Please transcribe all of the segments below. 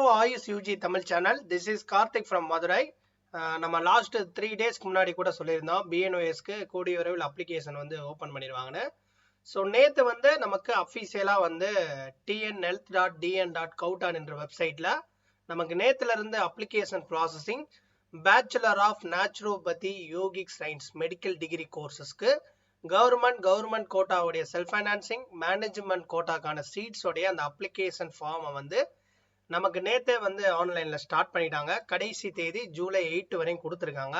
Hello Ayush UG Tamil channel. This is Karthik from Madurai. நம்ம last 3 டேஸ்க்கு முன்னாடி கூட சொல்லியிருந்தோம் BNOSக்கு கூடிய விரைவில் அப்ளிகேஷன் வந்து ஓப்பன் பண்ணிடுவாங்கன்னு. ஸோ நேற்று வந்து நமக்கு அஃபீஷியலாக வந்து tnhealth.dn.coutan என்ற வெப்சைட்டில் நமக்கு நேற்றுலேருந்து application processing bachelor of naturopathy yogic science medical degree கோர்சஸ்க்கு கவர்மெண்ட் கோட்டாவுடைய செல்ஃப் ஃபைனான்சிங் மேனேஜ்மெண்ட் கோட்டாக்கான சீட்ஸோடைய அந்த அப்ளிகேஷன் ஃபார்மை வந்து நமக்கு நேற்றே வந்து ஆன்லைனில் ஸ்டார்ட் பண்ணிட்டாங்க. கடைசி தேதி ஜூலை 8 வரையும் கொடுத்துருக்காங்க.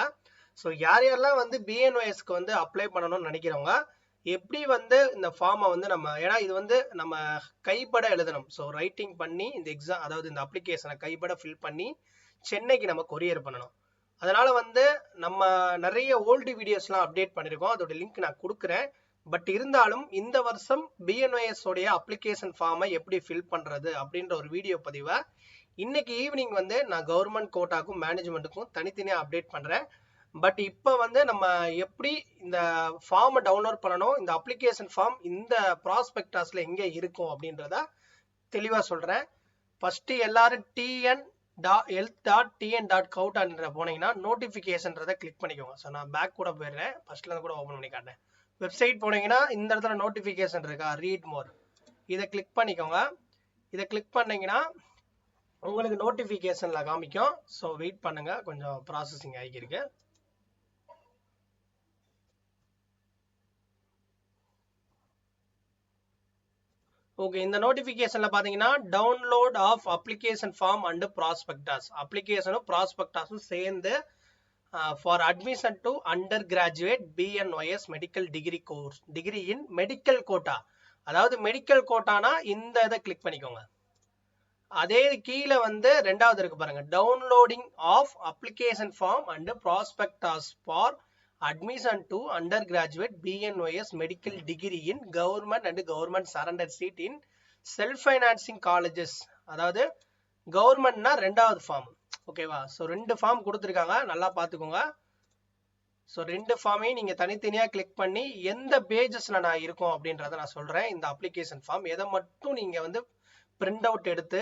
ஸோ யாரெல்லாம் வந்து BNOSக்கு வந்து அப்ளை பண்ணணும்னு நினைக்கிறவங்க எப்படி வந்து இந்த ஃபார்மை வந்து ஏன்னா இது வந்து நம்ம கைப்பட எழுதணும். ஸோ ரைட்டிங் பண்ணி இந்த எக்ஸாம் அதாவது இந்த அப்ளிகேஷனை கைப்பட ஃபில் பண்ணி சென்னைக்கு நம்ம கொரியர் பண்ணணும். அதனால வந்து நம்ம நிறைய ஓல்டு வீடியோஸ்லாம் அப்டேட் பண்ணியிருக்கோம். அதோட லிங்க் நான் கொடுக்குறேன். பட் இருந்தாலும் இந்த வருஷம் BNOS உடைய அப்ளிகேஷன் ஃபார்மை எப்படி ஃபில் பண்ணுறது அப்படின்ற ஒரு வீடியோ பதிவை இன்னைக்கு ஈவினிங் வந்து நான் கவர்மெண்ட் கோட்டாக்கும் மேனேஜ்மெண்ட்டுக்கும் தனித்தனியாக அப்டேட் பண்ணுறேன். பட் இப்போ வந்து நம்ம எப்படி இந்த ஃபார்மை டவுன்லோட் பண்ணணும், இந்த அப்ளிகேஷன் ஃபார்ம் இந்த ப்ராஸ்பெக்டாஸில் எங்கே இருக்கும் அப்படின்றத தெளிவாக சொல்கிறேன். ஃபஸ்ட்டு எல்லாரும் health.tn.coutan போனீங்கன்னா நோட்டிஃபிகேஷன்றதை கிளிக் பண்ணிக்கோங்க. ஸோ நான் பேக் கூட போயிடுறேன், ஃபர்ஸ்ட்லேருந்து கூட ஓப்பன் பண்ணி காட்டேன். வெப்சைட் போனீங்கன்னா இந்த இடத்துல நோட்டிஃபிகேஷன் இருக்கா, ரீட் மோர், இதை கிளிக் பண்ணிக்கோங்க. இதை கிளிக் பண்ணீங்கன்னா உங்களுக்கு நோட்டிஃபிகேஷனில் காமிக்கும். ஸோ வெயிட் பண்ணுங்க, கொஞ்சம் ப்ராசஸிங் ஆகியிருக்கு. ஓகே, இந்த நோட்டிஃபிகேஷன்ல பாத்தீங்கன்னா download of application form and prospectus, அப்ளிகேஷனும் ப்ராஸ்பெக்டாஸும் சேர்ந்து for admission to undergraduate BNOS medical degree course degree in medical quota. அதாவது மெடிக்கல் கோட்டானா இந்த இதை கிளிக் பண்ணிக்கோங்க. அதே கீழே வந்து ரெண்டாவது இருக்கு பாருங்க, downloading of application form and prospectus for admission to undergraduate BNOS medical degree in government and government surrender seat in self-financing colleges. அதாவது கவர்மெண்ட்னா ரெண்டாவது ஃபார்ம். ஓகேவா? ஸோ 2 ஃபார்ம் கொடுத்துருக்காங்க, நல்லா பார்த்துக்கோங்க. ஸோ 2 ஃபார்மையும் நீங்கள் தனித்தனியாக கிளிக் பண்ணி எந்த பேஜஸில் நான் இருக்கோம் அப்படின்றத நான் சொல்கிறேன். இந்த அப்ளிகேஷன் ஃபார்ம் எதை மட்டும் நீங்கள் வந்து பிரிண்ட் அவுட் எடுத்து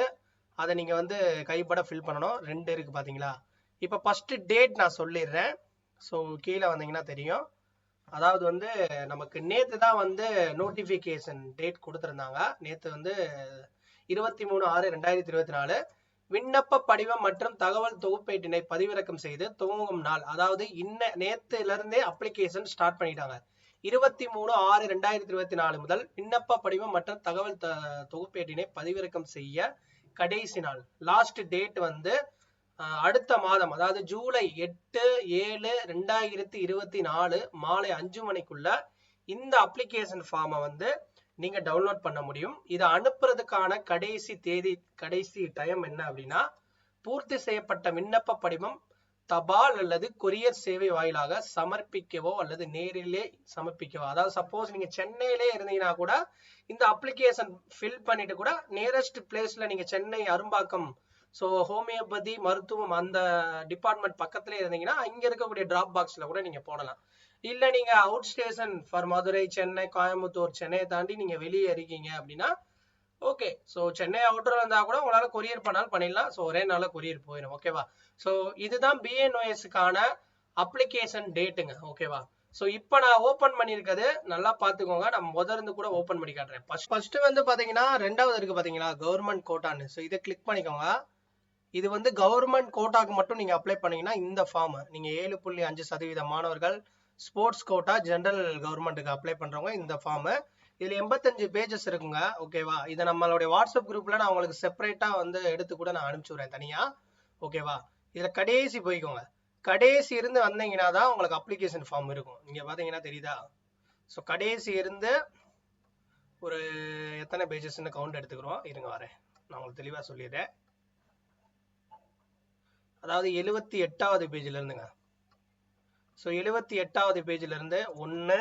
அதை நீங்கள் வந்து கைப்பட ஃபில் பண்ணணும். 2 இருக்குது பார்த்தீங்களா? இப்போ ஃபஸ்ட்டு டேட் நான் சொல்லிடுறேன். ஸோ கீழே வந்தீங்கன்னா தெரியும். அதாவது வந்து நமக்கு நேற்று தான் வந்து நோட்டிஃபிகேஷன் டேட் கொடுத்துருந்தாங்க. நேற்று வந்து 23/6/2024 விண்ணப்ப படிவம் மற்றும் தகவல் தொகுப்பேட்டினை பதிவிறக்கம் செய்து துவங்கும் நாள். அதாவது நேற்றுலேருந்தே அப்ளிகேஷன் ஸ்டார்ட் பண்ணிட்டாங்க. 23/6/2024 முதல் விண்ணப்ப படிவம் மற்றும் தகவல் தொகுப்பேட்டினை பதிவிறக்கம் செய்ய கடைசி நாள். லாஸ்ட் டேட் வந்து அடுத்த மாதம், அதாவது ஜூலை 8/7/2024 மாலை 5 மணிக்குள்ள இந்த அப்ளிகேஷன் ஃபார்மை வந்து நீங்க டவுன்லோட் பண்ண முடியும். இதை அனுப்புறதுக்கான கடைசி டைம் என்ன அப்படின்னா, பூர்த்தி செய்யப்பட்ட விண்ணப்ப படிவம் தபால் அல்லது கொரியர் சேவை வாயிலாக சமர்ப்பிக்கவோ அல்லது நேரிலே சமர்ப்பிக்கவோ. அதாவது சப்போஸ் நீங்க சென்னையிலே இருந்தீங்கன்னா கூட இந்த அப்ளிகேஷன் ஃபில் பண்ணிட்டு கூட நியரஸ்ட் பிளேஸ்ல நீங்க சென்னை அரும்பாக்கம், ஸோ ஹோமியோபதி மருத்துவம் அந்த டிபார்ட்மெண்ட் பக்கத்துல இருந்தீங்கன்னா இங்க இருக்கக்கூடிய டிராப் பாக்ஸ்ல கூட நீங்க போடலாம். இல்ல நீங்க out station for Madurai, Chennai, Coimbatore, சென்னையை தாண்டி நீங்க வெளியே இருக்கீங்க அப்படின்னா ஓகே, ஸோ சென்னை அவுட்டர்ல இருந்தா கூட உங்களால கொரியர் பண்ணாலும் பண்ணிடலாம். ஸோ ஒரே நாள்ல கொரியர் போயிடும். ஓகேவா? ஸோ இதுதான் BNOSக்கான அப்ளிகேஷன் டேட்டுங்க. ஓகேவா? ஸோ இப்போ நான் ஓப்பன் பண்ணியிருக்கிறது நல்லா பார்த்துக்கோங்க. நான் முதல்ல கூட ஓப்பன் பண்ணி காட்டுறேன். ஃபர்ஸ்ட் வந்து பாத்தீங்கன்னா ரெண்டாவது இருக்கு பாத்தீங்களா, கவர்மெண்ட் கோட்டான்னு. ஸோ இதை கிளிக் பண்ணிக்கோங்க. இது வந்து கவர்மெண்ட் கோட்டாக்கு மட்டும் நீங்க அப்ளை பண்ணீங்கன்னா இந்த ஃபார்ம் நீங்க 7.5% மாணவர்கள் ஸ்போர்ட்ஸ் கோட்டா ஜெனரல் கவர்மெண்ட்டுக்கு அப்ளை பண்றவங்க இந்த ஃபார்ம். இதுல 85 பேஜஸ் இருக்குங்க. ஓகேவா? இதை நம்மளுடைய வாட்ஸ்அப் குரூப்ல நான் உங்களுக்கு செப்பரேட்டா வந்து எடுத்து கூட நான் அனுப்பிச்சு விடுறேன் தனியா. ஓகேவா? இதுல கடைசி போய்க்கோங்க. கடைசி இருந்து வந்தீங்கன்னா தான் உங்களுக்கு அப்ளிகேஷன் ஃபார்ம் இருக்கும். நீங்க பாத்தீங்கன்னா தெரியுதா? ஸோ கடைசி இருந்து ஒரு எத்தனை பேஜஸ்ன்னு கவுண்ட் எடுத்துக்கிறோம், இருங்க வரேன், நான் உங்களுக்கு தெளிவா சொல்லிடுறேன். அதாவது 78வது பேஜ்ல இருந்துங்க. ஸோ 78வது பேஜ்ல இருந்து 1,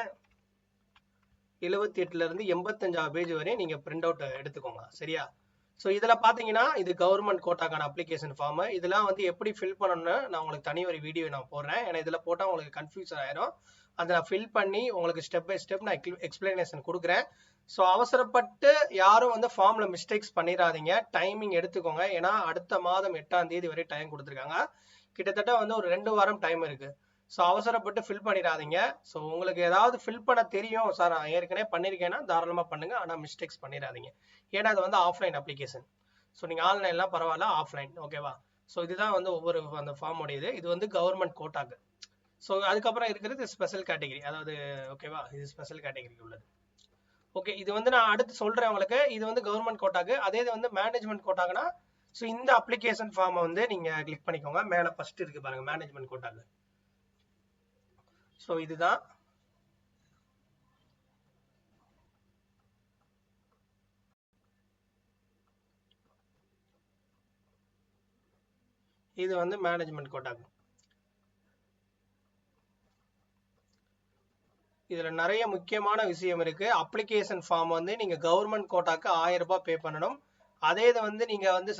78ல இருந்து 85வது பேஜ் வரையும் நீங்க பிரிண்ட் அவுட் எடுத்துக்கோங்க. சரியா? ஸோ இதுல பாத்தீங்கன்னா இது கவர்மெண்ட் கோட்டாக்கான அப்ளிகேஷன் ஃபார்ம். இதெல்லாம் வந்து எப்படி ஃபில் பண்ணணும்னு நான் உங்களுக்கு தனி ஒரு வீடியோ நான் போடுறேன். ஏன்னா இதுல போட்டா உங்களுக்கு கன்ஃபியூஷன் ஆயிரும். அதை நான் ஃபில் பண்ணி உங்களுக்கு ஸ்டெப் பை ஸ்டெப் நான் எக்ஸ்பிளனேஷன் கொடுக்குறேன். ஸோ அவசரப்பட்டு யாரும் வந்து ஃபார்ம்ல மிஸ்டேக்ஸ் பண்ணிடாதீங்க. டைமிங் எடுத்துக்கோங்க. ஏன்னா அடுத்த மாதம் 8ஆம் தேதி வரை டைம் கொடுத்துருக்காங்க. கிட்டத்தட்ட வந்து ஒரு 2 வாரம் டைம் இருக்கு. ஸோ அவசரப்பட்டு ஃபில் பண்ணிடாதீங்க. ஸோ உங்களுக்கு ஏதாவது ஃபில் பண்ண தெரியும் சார், நான் ஏற்கனவே பண்ணியிருக்கேன்னா தாராளமாக பண்ணுங்க. ஆனால் மிஸ்டேக்ஸ் பண்ணிடாதீங்க. ஏன்னா அது வந்து ஆஃப்லைன் அப்ளிகேஷன். ஸோ நீங்கள் ஆன்லைன்லாம் பரவாயில்ல, ஆஃப்லைன் ஓகேவா. ஸோ இதுதான் வந்து ஒவ்வொரு அந்த ஃபார்மோட இது வந்து கவர்மெண்ட் கோட்டாக்கு. ஸோ அதுக்கப்புறம் இருக்கிறது ஸ்பெஷல் கேட்டகரி, அதாவது ஓகேவா, இது ஸ்பெஷல் கேட்டகரிக்கு உள்ளது. ஓகே, இது வந்து நான் அடுத்து சொல்றேன் உங்களுக்கு. இது வந்து கவர்மெண்ட் கோட்டாக்கு. அதே இது வந்து மேனேஜ்மெண்ட் கோட்டாக்குனா ஸோ இந்த அப்ளிகேஷன் ஃபார்மை வந்து நீங்க கிளிக் பண்ணிக்கோங்க. மேலே ஃபர்ஸ்ட் இருக்கு பாருங்க, மேனேஜ்மெண்ட் கோட்டாக்கு. ஸோ இதுதான். இது வந்து மேனேஜ்மெண்ட் கோட்டாக்கு. இதுல நிறைய முக்கியமான விஷயம் இருக்கு. அப்ளிகேஷன் ஃபார்ம் வந்து நீங்க கவர்மெண்ட் கோட்டாக்கு 1000 ரூபாய் பே பண்ணணும். அதே இது வந்து நீங்க வந்து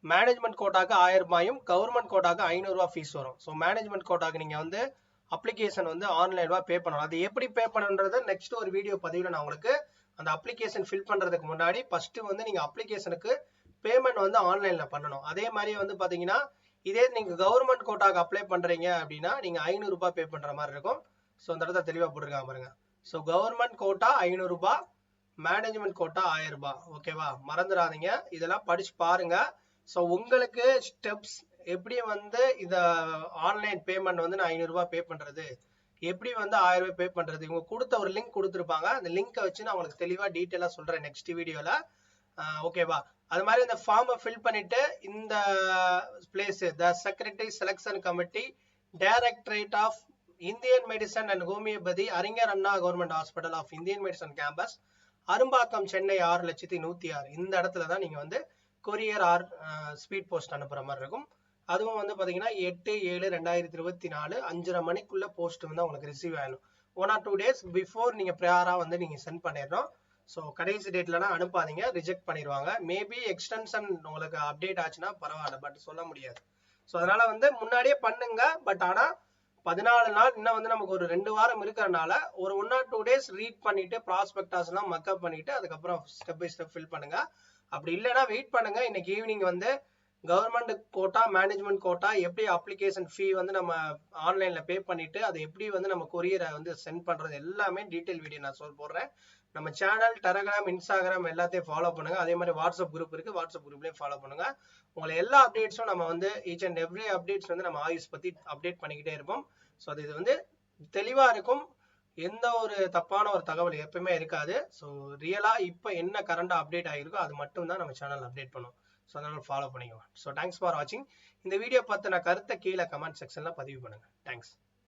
மேனேஜ்மெண்ட் கோட்டாக்கு 1000 ரூபாயும் கவர்மெண்ட் கோட்டாக்கு 500 ரூபாய் ஃபீஸ் வரும். ஸோ மேனேஜ்மெண்ட் கோட்டாக்கு நீங்க வந்து அப்ளிகேஷன் வந்து ஆன்லைன்ல பே பண்ணணும். அது எப்படி பே பண்ணணுன்றது நெக்ஸ்ட் ஒரு வீடியோ பதிவில் நான் உங்களுக்கு அந்த அப்ளிகேஷன் ஃபில் பண்றதுக்கு முன்னாடி ஃபர்ஸ்ட் வந்து நீங்க அப்ளிகேஷனுக்கு பேமெண்ட் வந்து ஆன்லைன்ல பண்ணணும். அதே மாதிரி வந்து பாத்தீங்கன்னா இதே நீங்க கவர்மெண்ட் கோட்டாக்கு அப்ளை பண்றீங்க அப்படின்னா நீங்க 500 ரூபாய் பே பண்ற மாதிரி இருக்கும். ஸோ அந்த இடத்துல தெளிவா போட்டிருக்காங்க பாருங்க. ஸோ கவர்மெண்ட் கோட்டா 500 ரூபாய், மேனேஜ்மெண்ட் கோட்டா 1000 ரூபாய். ஓகேவா, மறந்துடாதீங்க, இதெல்லாம் படிச்சு பாருங்க. ஸோ உங்களுக்கு ஸ்டெப்ஸ் எப்படி வந்து இத ஆன்லைன் பேமெண்ட் வந்து நான் 500 ரூபாய் பே பண்றது, எப்படி வந்து 1000 ரூபாய் பே பண்றது, இவங்க கொடுத்த ஒரு லிங்க் கொடுத்துருப்பாங்க. அந்த லிங்கை வச்சு நான் உங்களுக்கு தெளிவா டீட்டெயிலா சொல்றேன் நெக்ஸ்ட் வீடியோல. ஓகேவா. அது மாதிரி இந்த ஃபார்மை ஃபில் பண்ணிட்டு இந்த place the secretary selection committee directorate of Indian medicine and homeopathy, Arignar Anna government hospital of Indian medicine campus, Arumbakkam, Chennai 6,106,000. இந்த இடத்துல தான் நீங்க வந்து கொரியர் ஆர் ஸ்பீட் போஸ்ட் அனுப்புற மாதிரி இருக்கும். அதுவும் வந்து பாத்தீங்கன்னா 8/7/2024 5:30 மணிக்குள்ள போஸ்ட் வந்து உங்களுக்கு ரிசீவ் ஆகணும். 1 or 2 days பிஃபோர் நீங்க ப்ரையரா வந்து நீங்க சென்ட் பண்ணிடணும். ஸோ கடைசி டேட்லலாம் அனுப்பாதீங்க, ரிஜெக்ட் பண்ணிடுவாங்க. மேபி எக்ஸ்டென்ஷன் உங்களுக்கு அப்டேட் ஆச்சுன்னா பரவாயில்ல, பட் சொல்ல முடியாது. ஸோ அதனால வந்து முன்னாடியே பண்ணுங்க. பட் ஆனா 14 நாள் இன்னும் வந்து நமக்கு ஒரு 2 வாரம் இருக்கிறதுனால ஒரு 1 or 2 days ரீட் பண்ணிட்டு ப்ராஸ்பெக்டாஸ் எல்லாம் மக்கப் பண்ணிட்டு அதுக்கப்புறம் ஸ்டெப் பை ஸ்டெப் ஃபில் பண்ணுங்க. அப்படி இல்லைன்னா வெயிட் பண்ணுங்க. இன்னைக்கு ஈவினிங் வந்து கவர்மெண்ட் கோட்டா, மேனேஜ்மெண்ட் கோட்டா எப்படி அப்ளிகேஷன் ஃபீ வந்து நம்ம ஆன்லைன்ல பே பண்ணிட்டு அதை எப்படி வந்து நம்ம கொரியரை வந்து சென்ட் பண்றது எல்லாமே டீடைல் வீடியோ நான் போடுறேன். நம்ம சேனல், டெலகிராம், இன்ஸ்டாகிராம் எல்லாத்தையும் ஃபாலோ பண்ணுங்க. அதே மாதிரி வாட்ஸ்அப் குரூப் இருக்கு, வாட்ஸ்அப் குரூப்லயும் ஃபாலோ பண்ணுங்க. உங்களை எல்லா அப்டேட்ஸும் நம்ம வந்து ஈச் அண்ட் எவ்ரி அப்டேட்ஸ் வந்து நம்ம ஆயுஷ் பத்தி அப்டேட் பண்ணிக்கிட்டே இருப்போம். ஸோ அது இது வந்து தெளிவா இருக்கும். எந்த ஒரு தப்பான ஒரு தகவல் எப்பவுமே இருக்காது. ஸோ ரியலா இப்போ என்ன கரண்டா அப்டேட் ஆகிருக்கோ அது மட்டும் தான் நம்ம சேனல் அப்டேட் பண்ணுவோம். ஸோ அதனால ஃபாலோ பண்ணிக்கோங்க. ஸோ தேங்க்ஸ் ஃபார் வாட்சிங். இந்த வீடியோ பத்தின கருத்தை கீழே கமெண்ட் செக்ஷன்ல பதிவு பண்ணுங்க. தேங்க்ஸ்.